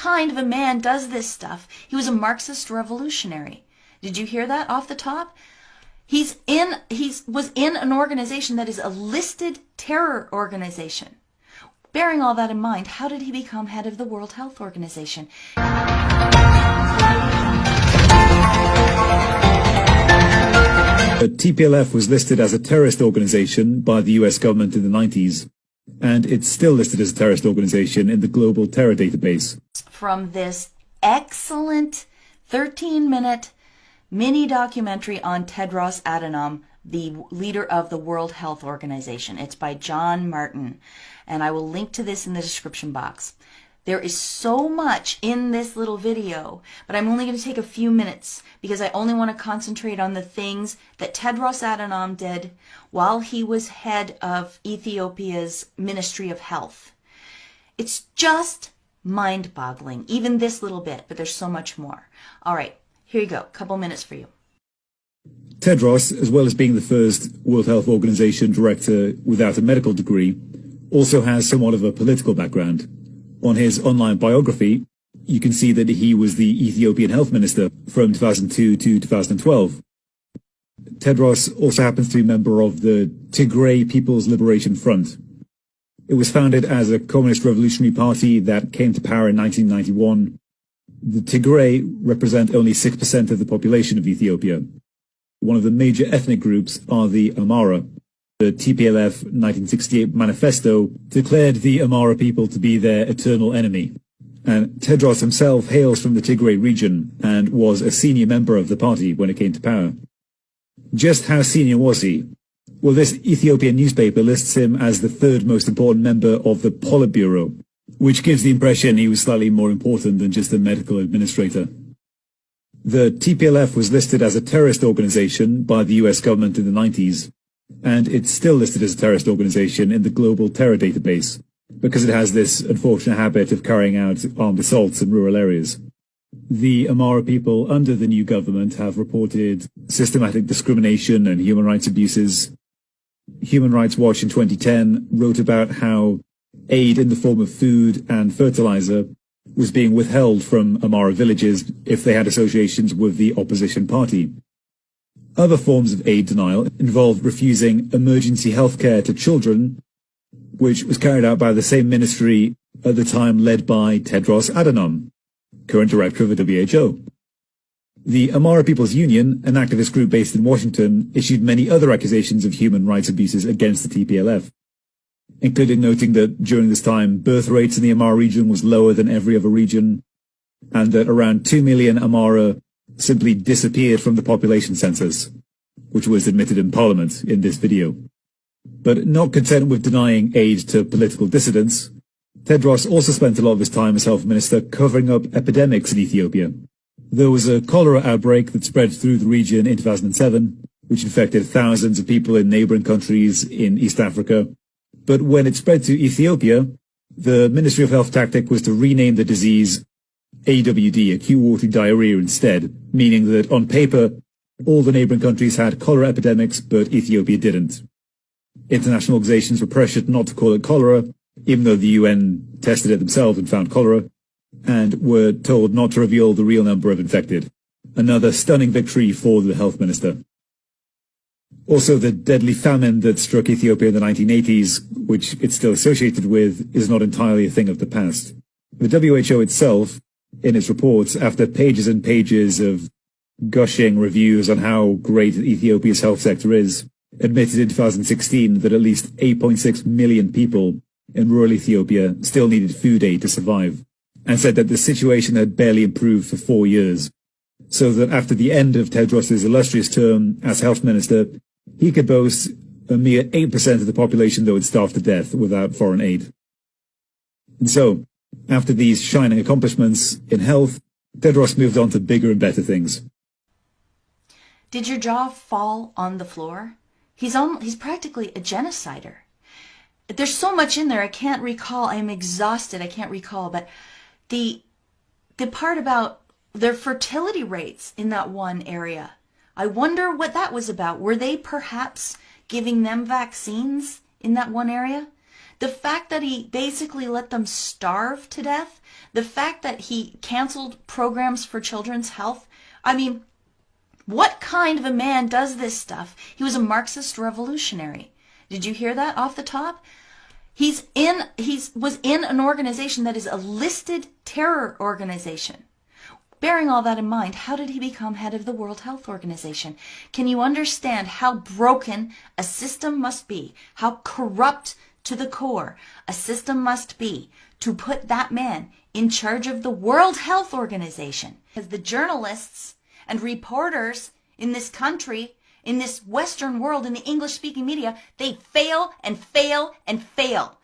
kind of a man does this stuff? He was a Marxist revolutionary. Did you hear that off the top? He was in an organization that is a listed terror organization. Bearing all that in mind, how did he become head of the World Health Organization? The TPLF was listed as a terrorist organization by the US government in the 90s, and it's still listed as a terrorist organization in the Global Terror Database. From this excellent 13-minute mini documentary on Tedros Adhanom, the leader of the World Health Organization. It's by John Martin, and I will link to this in the description box. There is so much in this little video, but I'm only going to take a few minutes because I only want to concentrate on the things that Tedros Adhanom did while he was head of Ethiopia's Ministry of Health. It's just mind-boggling, even this little bit, but there's so much more. All right, here you go, a couple minutes for you. Tedros, as well as being the first World Health Organization director without a medical degree, also has somewhat of a political background. On his online biography, you can see that he was the Ethiopian health minister from 2002 to 2012. Tedros also happens to be a member of the Tigray People's Liberation Front. It was founded as a communist revolutionary party that came to power in 1991. The Tigray represent only 6% of the population of Ethiopia. One of the major ethnic groups are the Amhara. The TPLF 1968 manifesto declared the Amhara people to be their eternal enemy. And Tedros himself hails from the Tigray region and was a senior member of the party when it came to power. Just how senior was he? Well, this Ethiopian newspaper lists him as the third most important member of the Politburo, which gives the impression he was slightly more important than just a medical administrator. The TPLF was listed as a terrorist organization by the US government in the 90s, and it's still listed as a terrorist organization in the Global Terror Database, because it has this unfortunate habit of carrying out armed assaults in rural areas. The Amhara people under the new government have reported systematic discrimination and human rights abuses. Human Rights Watch in 2010 wrote about how aid in the form of food and fertilizer was being withheld from Amhara villages if they had associations with the opposition party. Other forms of aid denial involved refusing emergency health care to children, which was carried out by the same ministry at the time led by Tedros Adhanom, current director of the WHO. The Amhara People's Union, an activist group based in Washington, issued many other accusations of human rights abuses against the TPLF, including noting that during this time birth rates in the Amhara region was lower than every other region, and that around 2 million Amhara simply disappeared from the population census, which was admitted in Parliament in this video. But not content with denying aid to political dissidents, Tedros also spent a lot of his time as health minister covering up epidemics in Ethiopia. There was a cholera outbreak that spread through the region in 2007, which infected thousands of people in neighboring countries in East Africa. But when it spread to Ethiopia, the Ministry of Health tactic was to rename the disease AWD, acute watery diarrhea, instead, meaning that on paper, all the neighboring countries had cholera epidemics, but Ethiopia didn't. International organizations were pressured not to call it cholera, even though the UN tested it themselves and found cholera, and were told not to reveal the real number of infected. Another stunning victory for the health minister. Also, the deadly famine that struck Ethiopia in the 1980s, which it's still associated with, is not entirely a thing of the past. The WHO itself, in its reports, after pages and pages of gushing reviews on how great Ethiopia's health sector is, admitted in 2016 that at least 8.6 million people in rural Ethiopia still needed food aid to survive, and said that the situation had barely improved for 4 years, so that after the end of Tedros' illustrious term as health minister, he could boast a mere 8% of the population that would starve to death without foreign aid. And so, after these shining accomplishments in health, Tedros moved on to bigger and better things. Did your jaw fall on the floor? He's practically a genocider. There's so much in there I can't recall. I'm exhausted. I can't recall. But the part about their fertility rates in that one area, I wonder what that was about. Were they perhaps giving them vaccines in that one area? The fact that he basically let them starve to death, the fact that he canceled programs for children's health. I mean, what kind of a man does this stuff? He was a Marxist revolutionary. Did you hear that off the top? He was in an organization that is a listed terror organization. Bearing all that in mind, how did he become head of the World Health Organization? Can you understand how broken a system must be, how corrupt to the core a system must be to put that man in charge of the World Health Organization? Because the journalists and reporters in this country, in this Western world, in the English-speaking media, they fail and fail and fail.